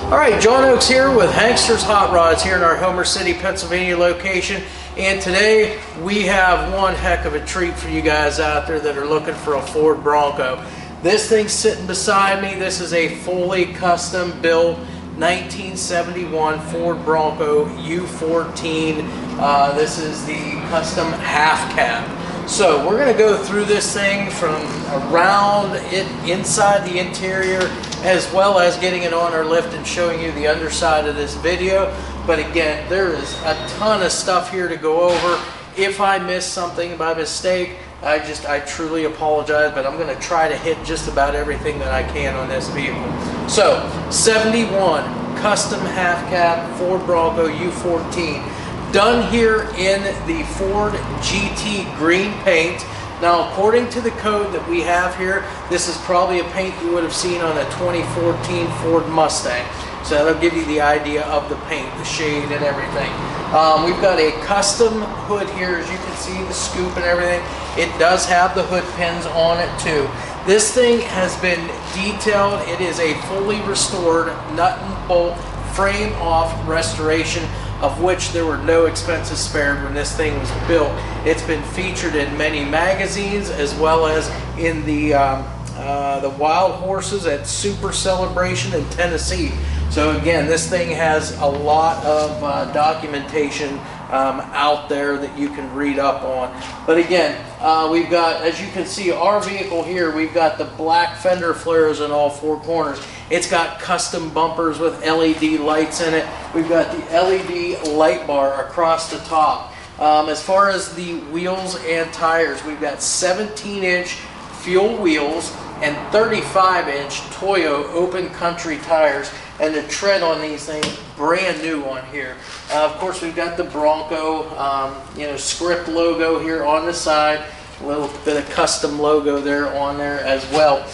Alright, John Oakes here with Hankster's Hot Rods here in our Homer City, Pennsylvania location. And today we have one heck of a treat for you guys out there that are looking for a Ford Bronco. This thing's sitting beside me. This is a fully custom built 1971 Ford Bronco U14. This is the custom half cab. So we're going to go through this thing from around it, inside the interior, as well as getting it on our lift and showing you the underside of this video. But again, there is a ton of stuff here to go over. If I miss something by mistake, I truly apologize, but I'm going to try to hit just about everything that I can on this vehicle. So 71 custom half cab Ford Bronco U14. Done here in the Ford GT green paint. Now, according to the code that we have here, this is probably a paint you would have seen on a 2014 Ford Mustang. So that'll give you the idea of the paint, the shade and everything. We've got a custom hood here, as you can see, the scoop and everything. It does have the hood pins on it too. This thing has been detailed. It is a fully restored nut and bolt frame off restoration, of which there were no expenses spared when this thing was built. It's been featured in many magazines, as well as in the Wild Horses at Super Celebration in Tennessee. So again, this thing has a lot of documentation out there that you can read up on. But again, we've got, as you can see, our vehicle here, we've got the black fender flares in all four corners. It's got custom bumpers with LED lights in it. We've got the LED light bar across the top. As far as the wheels and tires, we've got 17-inch fuel wheels and 35-inch Toyo open country tires. And the tread on these things, brand new on here. Of course, we've got the Bronco, script logo here on the side. A little bit of custom logo there on there as well.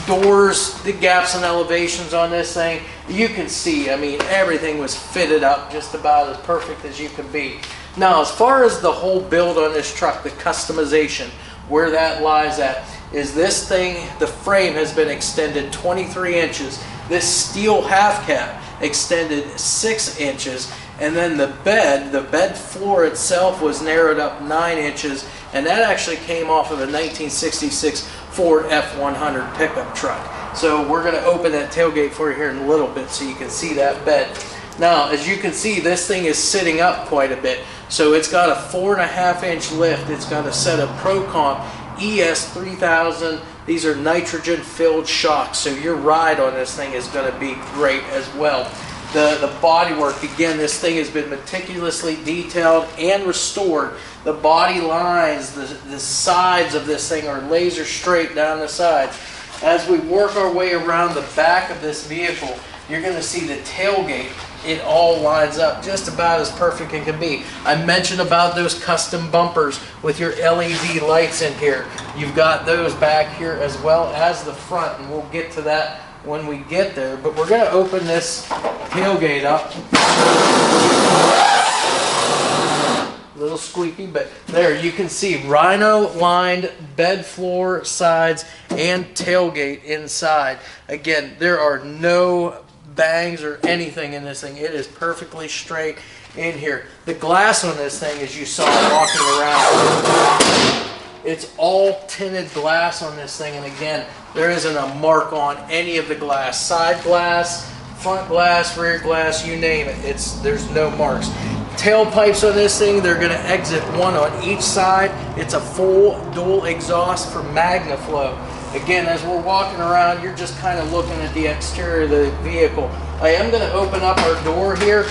Doors, the gaps and elevations on this thing, you can see, I mean, everything was fitted up just about as perfect as you can be. Now, as far as the whole build on this truck, the customization, where that lies at, is this thing, the frame has been extended 23 inches. This steel half cab extended 6 inches, and then the bed floor itself was narrowed up 9 inches, and that actually came off of a 1966 Ford F100 pickup truck. So we're going to open that tailgate for you here in a little bit so you can see that bed. Now, as you can see, this thing is sitting up quite a bit. So it's got a 4.5-inch lift. It's got a set of ProComp ES3000. These are nitrogen filled shocks, so your ride on this thing is going to be great as well. The bodywork, again, this thing has been meticulously detailed and restored. The body lines, the sides of this thing are laser straight down the sides. As we work our way around the back of this vehicle, you're going to see the tailgate. It all lines up just about as perfect as it can be. I mentioned about those custom bumpers with your LED lights in here. You've got those back here as well as the front, and we'll get to that when we get there. But we're going to open this tailgate up. A little squeaky, but there you can see Rhino lined bed floor, sides, and tailgate inside. Again, there are no bangs or anything in this thing. It is perfectly straight in here. The glass on this thing, as you saw walking around, it's all tinted glass on this thing, and again, there isn't a mark on any of the glass. Side glass, front glass, rear glass, you name it. There's no marks. Tailpipes on this thing, they're going to exit one on each side. It's a full dual exhaust for MagnaFlow. Again, as we're walking around, you're just kind of looking at the exterior of the vehicle. I am going to open up our door here,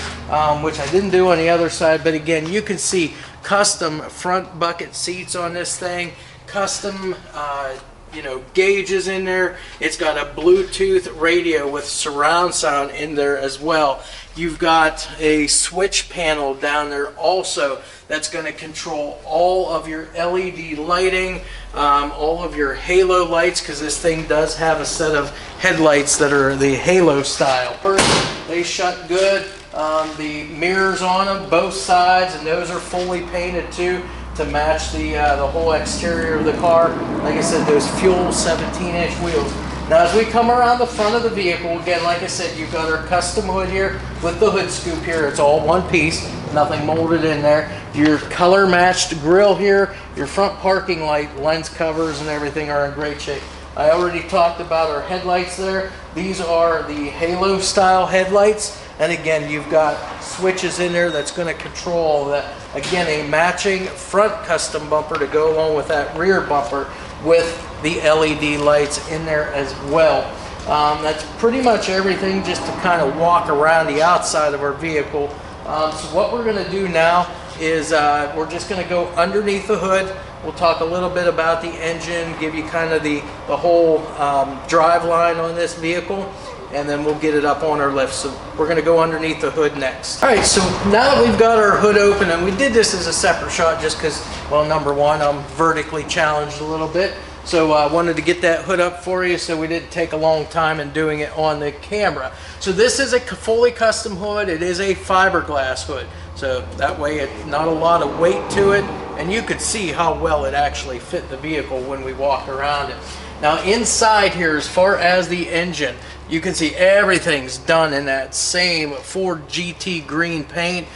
which I didn't do on the other side, but again, you can see custom front bucket seats on this thing, custom gauges in there. It's got a Bluetooth radio with surround sound in there as well. You've got a switch panel down there also that's going to control all of your LED lighting, all of your halo lights, because this thing does have a set of headlights that are the halo style. They shut good. The mirrors on them, both sides, and those are fully painted too to match the whole exterior of the car. Like I said, those fuel 17-inch wheels. Now as we come around the front of the vehicle, again, like I said, you've got our custom hood here with the hood scoop here. It's all one piece, nothing molded in there. Your color matched grille here, your front parking light lens covers and everything are in great shape. I already talked about our headlights there. These are the halo style headlights. And again, you've got switches in there that's going to control that. Again, a matching front custom bumper to go along with that rear bumper with the LED lights in there as well. That's pretty much everything just to kind of walk around the outside of our vehicle. So what we're going to do now is we're just going to go underneath the hood. We'll talk a little bit about the engine, give you kind of the whole drive line on this vehicle, and then we'll get it up on our lift. So we're going to go underneath the hood next. All right, so now that we've got our hood open, and we did this as a separate shot just because, well, number one, I'm vertically challenged a little bit. So I wanted to get that hood up for you so we didn't take a long time in doing it on the camera. So this is a fully custom hood. It is a fiberglass hood. So that way it's not a lot of weight to it. And you could see how well it actually fit the vehicle when we walk around it. Now inside here, as far as the engine, you can see everything's done in that same Ford GT green paint.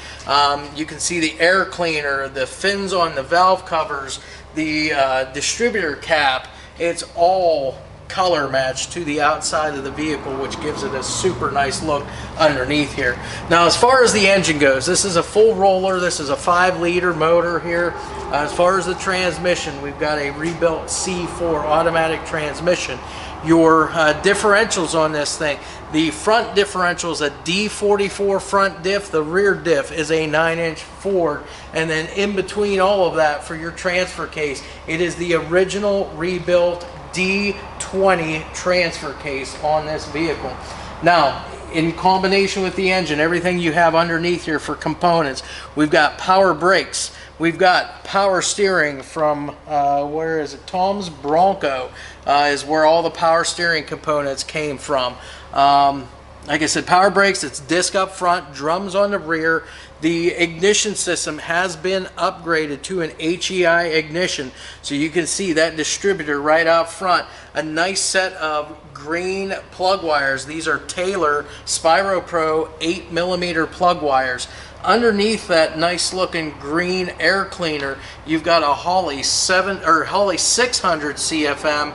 You can see the air cleaner, the fins on the valve covers, the distributor cap. It's all color matched to the outside of the vehicle, which gives it a super nice look underneath here. Now as far as the engine goes, this is a full roller. This is a 5-liter motor here. As far as the transmission, we've got a rebuilt C4 automatic transmission. Your differentials on this thing, the front differential is a D44 front diff, the rear diff is a 9-inch Ford, and then in between all of that for your transfer case, it is the original rebuilt D20 transfer case on this vehicle. Now, in combination with the engine, everything you have underneath here for components, we've got power brakes, we've got power steering from, where is it? Tom's Bronco is where all the power steering components came from. Like I said, power brakes, it's disc up front, drums on the rear. The ignition system has been upgraded to an HEI ignition. So you can see that distributor right out front. A nice set of green plug wires. These are Taylor Spyro Pro 8mm plug wires. Underneath that nice looking green air cleaner, you've got a Holley 600 CFM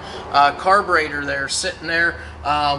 carburetor there sitting there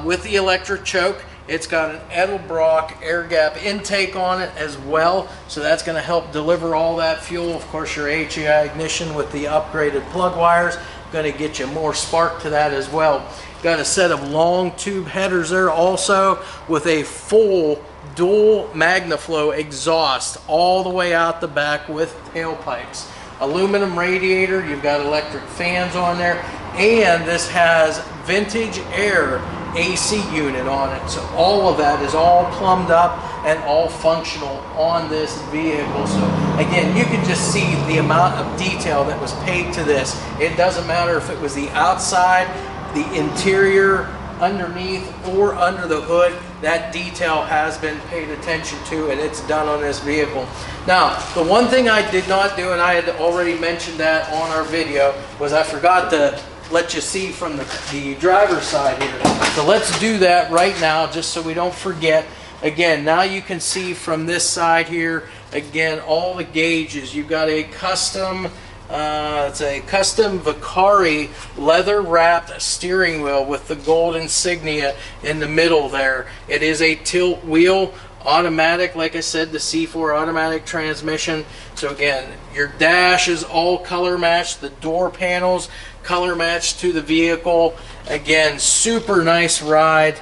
with the electric choke. It's got an Edelbrock air gap intake on it as well, so that's going to help deliver all that fuel. Of course, your HEI ignition with the upgraded plug wires going to get you more spark to that as well. Got a set of long tube headers there also with a full dual MagnaFlow exhaust all the way out the back with tailpipes. Aluminum radiator, you've got electric fans on there, and this has vintage air AC unit on it. So all of that is all plumbed up and all functional on this vehicle. So again, you can just see the amount of detail that was paid to this. It doesn't matter if it was the outside, the interior, underneath, or under the hood. That detail has been paid attention to, and it's done on this vehicle. Now, the one thing I did not do, and I had already mentioned that on our video, was I forgot to let you see from the driver's side here. So let's do that right now just so we don't forget. Again, now you can see from this side here, again, all the gauges. You've got a custom, it's a custom Vicari leather wrapped steering wheel with the gold insignia in the middle there. It is a tilt wheel, automatic, like I said, the C4 automatic transmission. So again, your dash is all color matched, the door panels color matched to the vehicle. Again, super nice ride.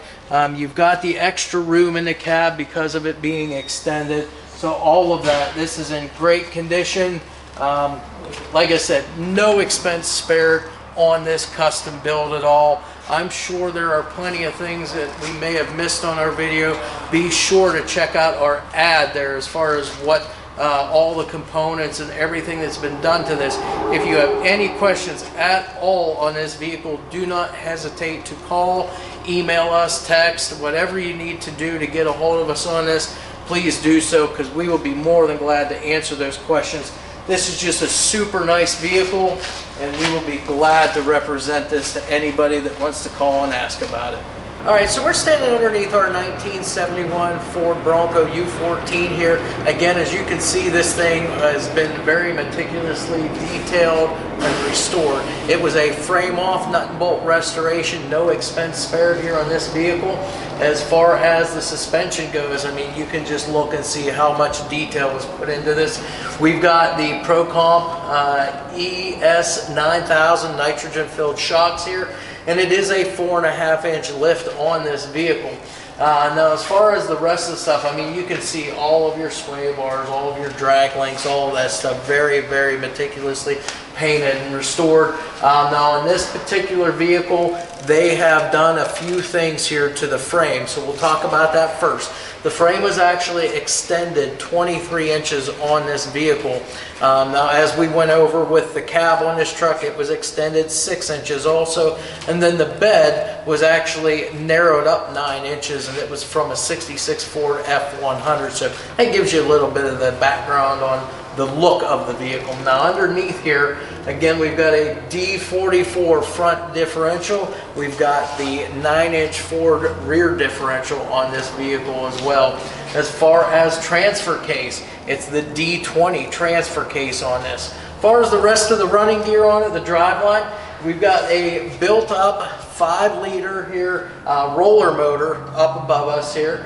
You've got the extra room in the cab because of it being extended. So all of that, this is in great condition. Like I said, no expense spared on this custom build at all. I'm sure there are plenty of things that we may have missed on our video. Be sure to check out our ad there as far as what all the components and everything that's been done to this. If you have any questions at all on this vehicle, do not hesitate to call, email us, text, whatever you need to do to get a hold of us on this. Please do so, because we will be more than glad to answer those questions. This is just a super nice vehicle, and we will be glad to represent this to anybody that wants to call and ask about it. All right, so we're standing underneath our 1971 Ford Bronco U14 here. Again, as you can see, this thing has been very meticulously detailed and restored. It was a frame-off nut and bolt restoration, no expense spared here on this vehicle. As far as the suspension goes, I mean, you can just look and see how much detail was put into this. We've got the ProComp ES9000 nitrogen-filled shocks here. And it is a 4.5-inch lift on this vehicle. Now, as far as the rest of the stuff, I mean, you can see all of your sway bars, all of your drag links, all of that stuff very, very meticulously painted and restored. Now, in this particular vehicle, they have done a few things here to the frame, so we'll talk about that first. The frame was actually extended 23 inches on this vehicle. Now, as we went over with the cab on this truck, it was extended 6 inches also, and then the bed was actually narrowed up 9 inches, and it was from a 66 Ford F100, so that gives you a little bit of the background on the look of the vehicle. Now, underneath here, again, we've got a D44 front differential. We've got the 9-inch Ford rear differential on this vehicle as well. As far as transfer case, it's the D20 transfer case on this. As far as the rest of the running gear on it, the driveline, we've got a built-up 5-liter here roller motor up above us here.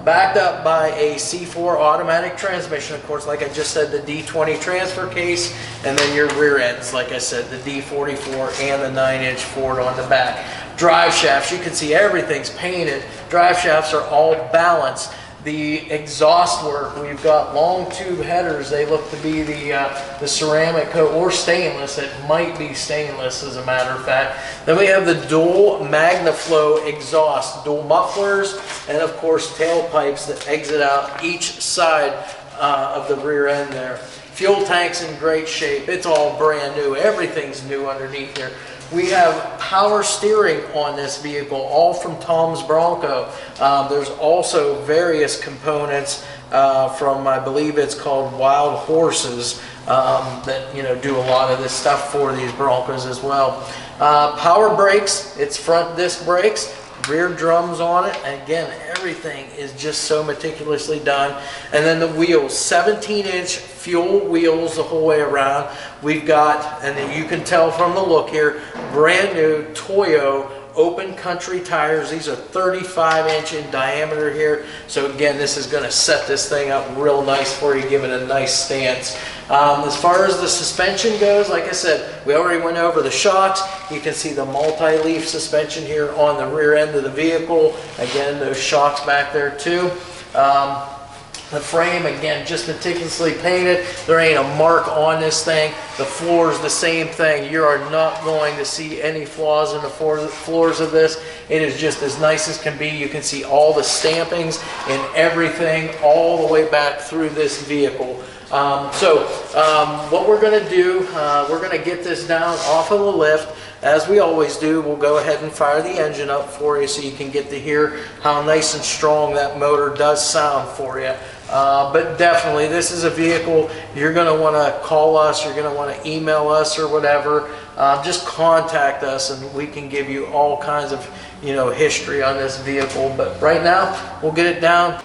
Backed up by a C4 automatic transmission, of course, like I just said, the D20 transfer case, and then your rear ends, like I said, the D44 and the 9-inch Ford on the back. Drive shafts, you can see everything's painted. Drive shafts are all balanced. The exhaust work, we've got long tube headers. They look to be the ceramic coat or stainless. It might be stainless, as a matter of fact. Then we have the dual MagnaFlow exhaust, dual mufflers, and of course tailpipes that exit out each side of the rear end there. Fuel tank's in great shape. It's all brand new. Everything's new underneath there. We have power steering on this vehicle, all from Tom's Bronco. There's also various components from, I believe it's called Wild Horses, that do a lot of this stuff for these Broncos as well. Power brakes, it's front disc brakes, rear drums on it, and again, everything is just so meticulously done. And then the wheels, 17-inch fuel wheels the whole way around. We've got, and you can tell from the look here, brand new Toyo open country tires. These are 35-inch in diameter here. So again, this is going to set this thing up real nice for you, give it a nice stance. As far as the suspension goes, like I said, we already went over the shocks. You can see the multi-leaf suspension here on the rear end of the vehicle. Again, those shocks back there too. The frame, again, just meticulously painted. There ain't a mark on this thing. The floor is the same thing. You are not going to see any flaws in the floors of this. It is just as nice as can be. You can see all the stampings and everything all the way back through this vehicle. What we're going to do, we're going to get this down off of the lift. As we always do, we'll go ahead and fire the engine up for you so you can get to hear how nice and strong that motor does sound for you. But definitely, this is a vehicle you're going to want to call us, you're going to want to email us or whatever. Just contact us and we can give you all kinds of history on this vehicle. But right now, we'll get it down.